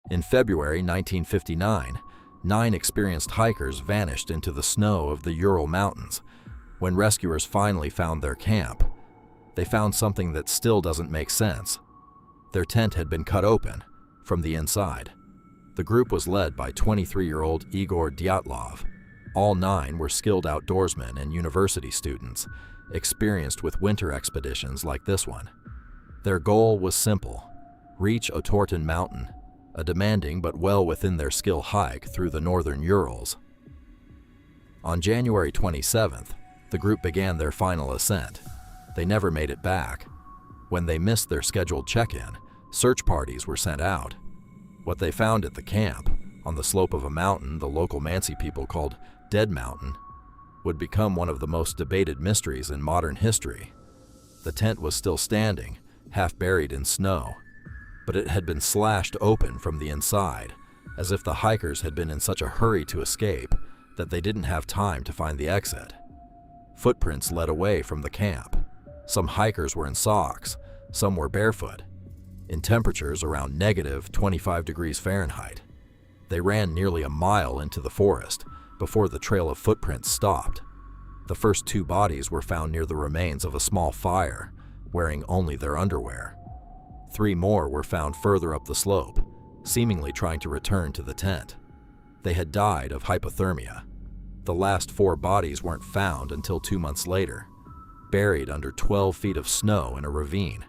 In February 1959, 9 experienced hikers vanished into the snow of the Ural Mountains. When rescuers finally found their camp, they found something that still doesn't make sense. Their tent had been cut open from the inside. The group was led by 23-year-old Igor Dyatlov. All 9 were skilled outdoorsmen and university students, experienced with winter expeditions like this one. Their goal was simple: reach Otorten Mountain, a demanding but well within their skill hike through the northern Urals. On January 27th, the group began their final ascent. They never made it back. When they missed their scheduled check-in, search parties were sent out. What they found at the camp, on the slope of a mountain the local Mansi people called Dead Mountain, would become one of the most debated mysteries in modern history. The tent was still standing, half buried in snow, but it had been slashed open from the inside, as if the hikers had been in such a hurry to escape that they didn't have time to find the exit. Footprints led away from the camp. Some hikers were in socks, some were barefoot, in temperatures around -25 degrees Fahrenheit. They ran nearly a mile into the forest before the trail of footprints stopped. The first 2 bodies were found near the remains of a small fire, wearing only their underwear. 3 more were found further up the slope, seemingly trying to return to the tent. They had died of hypothermia. The last 4 bodies weren't found until 2 months later, buried under 12 feet of snow in a ravine.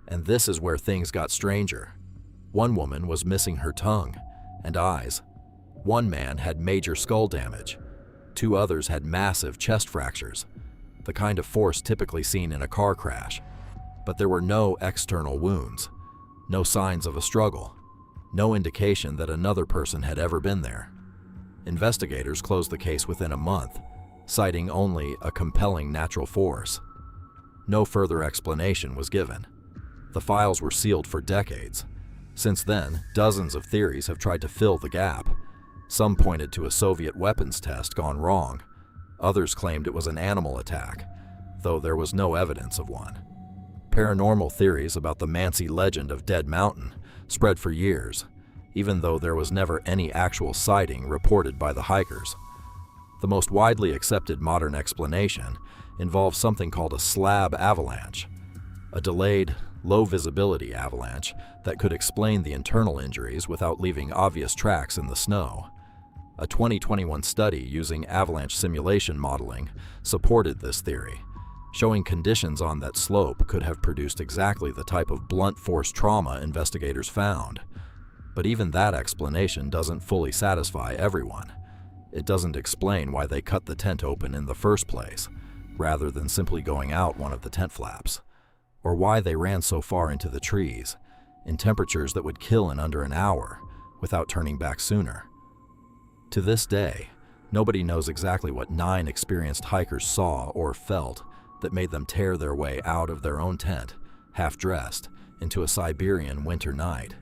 And this is where things got stranger. One woman was missing her tongue and eyes. One man had major skull damage. 2 others had massive chest fractures, the kind of force typically seen in a car crash. But there were no external wounds, no signs of a struggle, no indication that another person had ever been there. Investigators closed the case within a month, citing only a compelling natural force. No further explanation was given. The files were sealed for decades. Since then, dozens of theories have tried to fill the gap. Some pointed to a Soviet weapons test gone wrong. Others claimed it was an animal attack, though there was no evidence of one. Paranormal theories about the Mansi legend of Dead Mountain spread for years, even though there was never any actual sighting reported by the hikers. The most widely accepted modern explanation involves something called a slab avalanche, a delayed, low-visibility avalanche that could explain the internal injuries without leaving obvious tracks in the snow. A 2021 study using avalanche simulation modeling supported this theory, showing conditions on that slope could have produced exactly the type of blunt force trauma investigators found. But even that explanation doesn't fully satisfy everyone. It doesn't explain why they cut the tent open in the first place, rather than simply going out one of the tent flaps, or why they ran so far into the trees, in temperatures that would kill in under an hour, without turning back sooner. To this day, nobody knows exactly what 9 experienced hikers saw or felt that made them tear their way out of their own tent, half-dressed, into a Siberian winter night.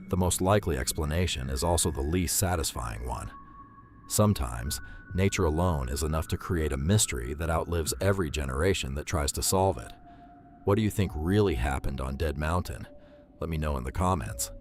The most likely explanation is also the least satisfying one. Sometimes, nature alone is enough to create a mystery that outlives every generation that tries to solve it. What do you think really happened on Dead Mountain? Let me know in the comments.